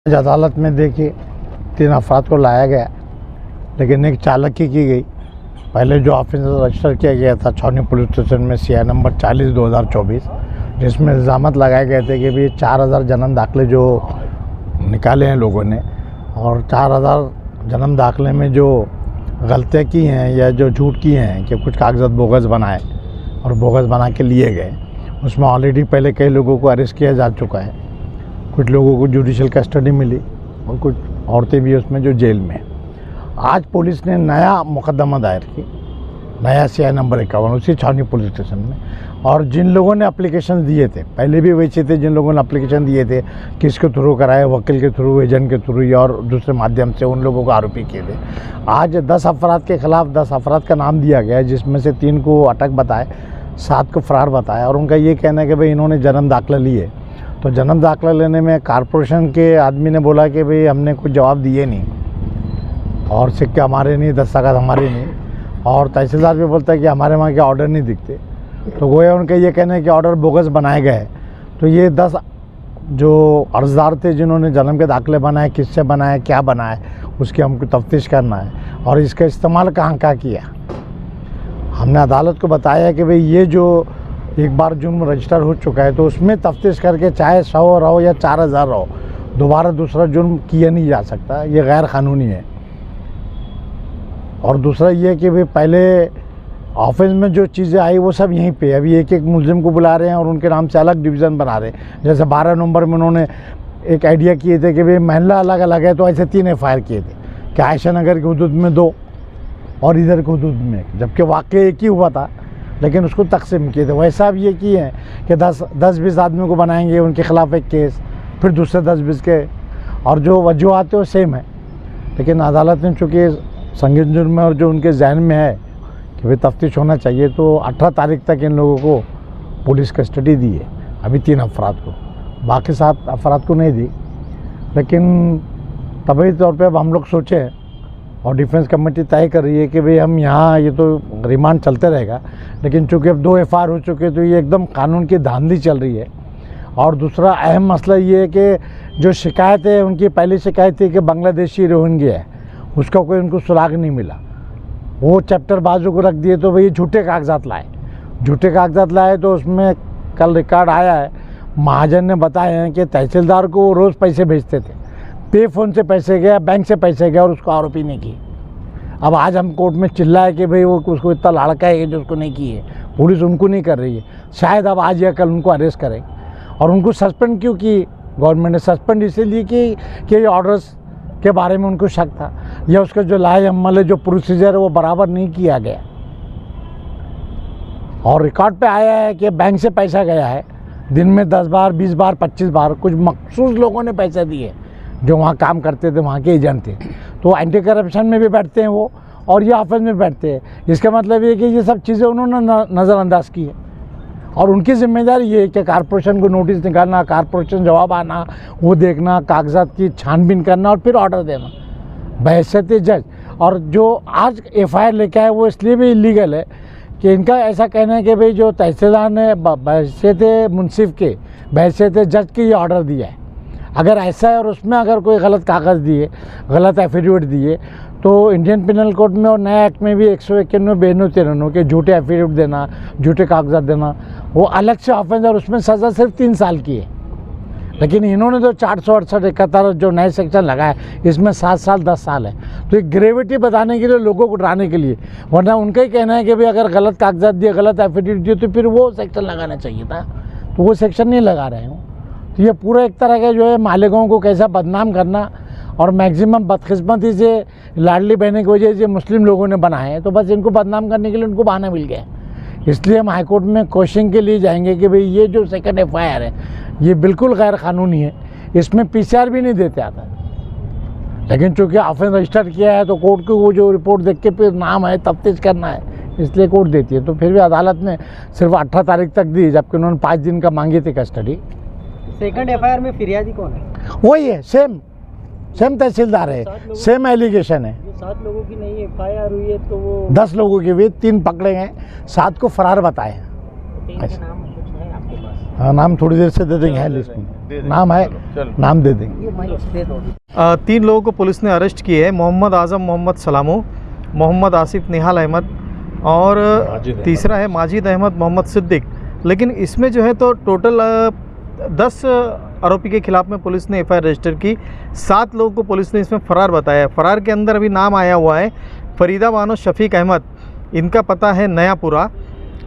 अदालत में देखिए 3 अफराद को लाया गया, लेकिन एक चालक की गई। पहले जो ऑफेंस रजिस्टर किया गया था छावनी पुलिस स्टेशन में CI नंबर 40/2024, जिसमें इल्ज़ामत लगाए गए थे कि भी 4000 जन्म दाखिले जो निकाले हैं लोगों ने, और 4000 जन्म दाखिले में जो गलतियाँ की हैं या जो झूठ किए हैं कि कुछ कागजात बोगस बनाए और बोगस बना के लिए गए, उसमें ऑलरेडी पहले कई लोगों को अरेस्ट किया जा चुका है। कुछ लोगों को जुडिशल कस्टडी मिली और कुछ औरतें भी उसमें जो जेल में। आज पुलिस ने नया मुकदमा दायर की, नया CI नंबर 51 उसी छावनी पुलिस स्टेशन में। और जिन लोगों ने एप्लीकेशन दिए थे, पहले भी वैसे थे, जिन लोगों ने एप्लीकेशन दिए थे किसके थ्रू कराए, वकील के थ्रू, एजेंट के थ्रू या और दूसरे माध्यम से, उन लोगों को आरोपी किए थे। आज 10 अफराद के खिलाफ 10 अफराद का नाम दिया गया है, जिसमें से 3 को अटक बताए, 7 को फरार बताया। और उनका ये कहना है कि भाई इन्होंने जन्म दाखिला लिए। तो जन्म दाखिला लेने में कारपोरेशन के आदमी ने बोला कि भाई हमने कुछ जवाब दिए नहीं, और सिक्के हमारे नहीं, दस्तखत हमारे नहीं, और तहसीलदार भी बोलता है कि हमारे वहाँ के ऑर्डर नहीं दिखते। तो गोया उनका ये कहना है कि ऑर्डर बोगस बनाए गए। तो ये 10 जो अर्जदार थे जिन्होंने जन्म के दाखिले बनाए, किससे बनाए, क्या बनाए, उसकी हमको तफ्तीश करना है, और इसका इस्तेमाल कहाँ किया। हमने अदालत को बताया कि भाई ये जो एक बार जुर्म रजिस्टर हो चुका है, तो उसमें तफ्तीश करके चाहे 100 रहो या 4000 रहो, दोबारा दूसरा जुर्म किया नहीं जा सकता, ये गैर कानूनी है। और दूसरा ये कि भाई पहले ऑफिस में जो चीज़ें आई वो सब यहीं पे, अभी एक एक मुलजिम को बुला रहे हैं और उनके नाम से अलग डिवीज़न बना रहे हैं। जैसे 12 नवंबर में उन्होंने एक आइडिया किए थे कि भाई महिला अलग अलग है, तो ऐसे 3 FIR किए थे कि आयशा नगर की हदूद में 2 और इधर की हदूद में, जबकि वाक़ई एक ही हुआ था, लेकिन उसको तकसीम किए थे। वैसा अब ये किए हैं कि 10-20 आदमी को बनाएंगे, उनके खिलाफ एक केस, फिर दूसरे 10-20 के, और जो वजूहत है वो सेम है। लेकिन अदालत ने चूँकि संगीन जुर्म में और जो उनके जहन में है कि भाई तफ्तीश होना चाहिए, तो 18 तारीख तक इन लोगों को पुलिस कस्टडी दी है। अभी 3 अफराद को, बाकी 7 अफराद को नहीं दी। लेकिन तभी तौर पे अब हम लोग सोचे, और डिफेंस कमेटी तय कर रही है कि भाई हम यहाँ, ये तो रिमांड चलते रहेगा, लेकिन चूँकि अब 2 FIR हो चुके, तो ये एकदम कानून की धांधली चल रही है। और दूसरा अहम मसला ये है कि जो शिकायत है, उनकी पहली शिकायत थी कि बांग्लादेशी रोहिंग्या है, उसका कोई उनको सुराग नहीं मिला। वो चैप्टर बाजू को रख दिए, तो भाई झूठे कागजात लाए। तो उसमें कल रिकॉर्ड आया है, महाजन ने बताए हैं कि तहसीलदार को वो रोज़ पैसे भेजते थे, पे फ़ोन से पैसे गया, बैंक से पैसे गया, और उसको आरोपी नहीं की। अब आज हम कोर्ट में चिल्लाए कि भाई वो उसको इतना लड़का है जो उसको नहीं की है, पुलिस उनको नहीं कर रही है। शायद अब आज या कल उनको अरेस्ट करें। और उनको सस्पेंड क्यों की गवर्नमेंट ने? सस्पेंड इसीलिए कि ये ऑर्डर्स के बारे में उनको शक था, या उसका जो लाए अमल है, जो प्रोसीजर है, वो बराबर नहीं किया गया। और रिकॉर्ड पे आया है कि बैंक से पैसा गया है, दिन में 10 बार, 20 बार, 25 बार, कुछ मखसूस लोगों ने पैसे दिए जो वहाँ काम करते थे, वहाँ के एजेंट थे। तो एंटी करप्शन में भी बैठते हैं वो, और ये ऑफिस में बैठते हैं। इसका मतलब ये कि ये सब चीज़ें उन्होंने नज़रअंदाज की है, और उनकी जिम्मेदारी ये है कि कारपोरेशन को नोटिस निकालना, कारपोरेशन जवाब आना, वो देखना, कागजात की छानबीन करना, और फिर ऑर्डर देना बहैसियत जज। और जो आज FIR लेके आए वो इसलिए भी इलीगल है कि इनका ऐसा कहना है कि भाई जो तहसीलदार ने बहैसियत मुंसिफ के, बहैसियत जज के ये ऑर्डर दिया है। अगर ऐसा है और उसमें अगर कोई गलत कागज़ दिए, गलत एफिडेविट दिए, तो इंडियन पिनल कोड में और नए एक्ट में भी 191, 92, 93 के झूठे एफिडेविट देना, झूठे कागजात देना, वो अलग से ऑफेंस, और उसमें सज़ा सिर्फ 3 साल की है। लेकिन इन्होंने तो 468, 71 जो नए सेक्शन लगाए, इसमें 7 साल, 10 साल है। तो एक ग्रेविटी बताने के लिए, लोगों को डराने के लिए, वरना उनका ही कहना है कि भाई अगर गलत कागजात दिए, गलत एफिडेविट दिए, तो फिर वो सेक्शन लगाना चाहिए था। तो वो सेक्शन नहीं लगा रहे हो। तो ये पूरा एक तरह का जो है मालिकों को कैसा बदनाम करना, और मैक्सिमम बदकिस्मती से लाडली बहने की वजह से मुस्लिम लोगों ने बनाए हैं, तो बस इनको बदनाम करने के लिए उनको बहाना मिल गया। इसलिए हम हाईकोर्ट में क्वेश्चन के लिए जाएंगे कि भाई ये जो सेकंड FIR है, ये बिल्कुल गैर कानूनी है, इसमें PCR भी नहीं देते आता। लेकिन चूँकि ऑफेंस रजिस्टर किया है, तो कोर्ट को वो जो रिपोर्ट देख के फिर नाम है, तफ्तीश करना है, इसलिए कोर्ट देती है। तो फिर भी अदालत ने सिर्फ 18 तारीख तक दी, जबकि उन्होंने 5 दिन का मांगी थी कस्टडी। सेकंड FIR में फिरियादी कौन है? वही है, सेम तहसीलदार है, सेम एलिगेशन है। 7 लोगों की नहीं FIR हुई है, तो वो 10 लोगों के भी 3 पकड़े गए, 7 को फरार बताए। 3 के नाम कुछ है आपके पास? हाँ, नाम थोड़ी देर से दे देंगे, है लिस्ट में। नाम है, नाम दे देंगे। ये माइक दे दो। 3 लोगों को पुलिस ने अरेस्ट किए हैं। मोहम्मद आज़म मोहम्मद सलामू, मोहम्मद आसिफ निहाल अहमद और तीसरा है माजिद अहमद मोहम्मद सिद्दीक। लेकिन इसमें जो है तो टोटल 10 आरोपी के खिलाफ में पुलिस ने एफआईआर रजिस्टर की। 7 लोगों को पुलिस ने इसमें फ़रार बताया। फ़रार के अंदर अभी नाम आया हुआ है फरीदा बानो शफीक अहमद, इनका पता है नयापुरा।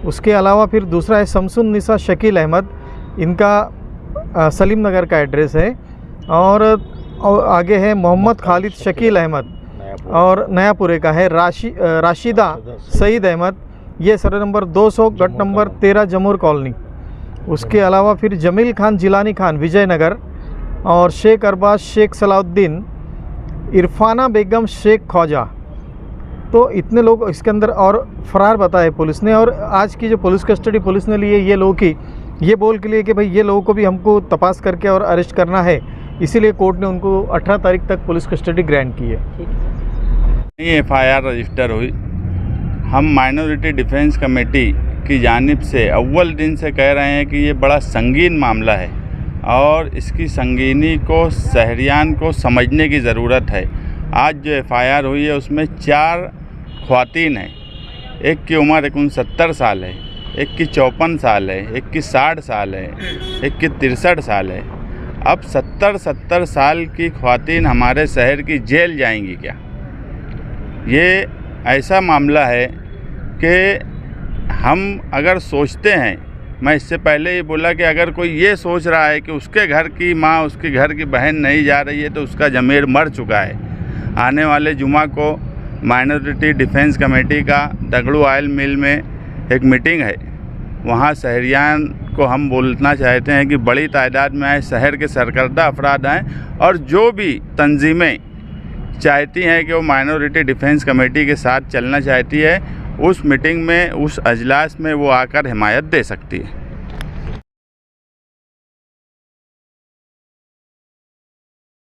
उसके अलावा फिर दूसरा है शमसुन निसा शकील अहमद, इनका सलीम नगर का एड्रेस है। और आगे है मोहम्मद खालिद शकील अहमद और नयापुरे का है राशिदा सईद अहमद, ये सर्वे नंबर 200 गट नंबर 13 जमूर कॉलोनी। उसके अलावा फिर जमील खान जिलानी खान विजयनगर और शेख अरबाज शेख सलाउद्दीन, इरफाना बेगम शेख ख्वाजा। तो इतने लोग इसके अंदर और फ़रार बताए पुलिस ने। और आज की जो पुलिस कस्टडी पुलिस ने ली है ये लोगों की, ये बोल के लिए कि भाई ये लोगों को भी हमको तपास करके और अरेस्ट करना है, इसीलिए कोर्ट ने उनको 18 तारीख तक पुलिस कस्टडी ग्रांट की है। एफआईआर रजिस्टर हुई। हम माइनॉरिटी डिफेंस कमेटी की जानिब से अव्वल दिन से कह रहे हैं कि ये बड़ा संगीन मामला है और इसकी संगीनी को शहरियान को समझने की ज़रूरत है। आज जो एफआईआर हुई है उसमें 4 ख्वातीन हैं। एक की उम्र 69 साल है, एक की 54 साल है, एक की 60 साल है, एक की 63 साल है। अब 70 साल की ख्वातीन हमारे शहर की जेल जाएंगी क्या? ये ऐसा मामला है कि हम अगर सोचते हैं, मैं इससे पहले ही बोला कि अगर कोई ये सोच रहा है कि उसके घर की माँ उसके घर की बहन नहीं जा रही है तो उसका ज़मीर मर चुका है। आने वाले जुमा को माइनॉरिटी डिफेंस कमेटी का दगड़ू ऑयल मिल में एक मीटिंग है, वहाँ शहरियान को हम बोलना चाहते हैं कि बड़ी तादाद में आए, शहर के सरकर्दा अफराद आएँ और जो भी तंजीमें चाहती हैं कि वो माइनॉरिटी डिफेंस कमेटी के साथ चलना चाहती है, उस मीटिंग में उस अजलास में वो आकर हिमायत दे सकती है।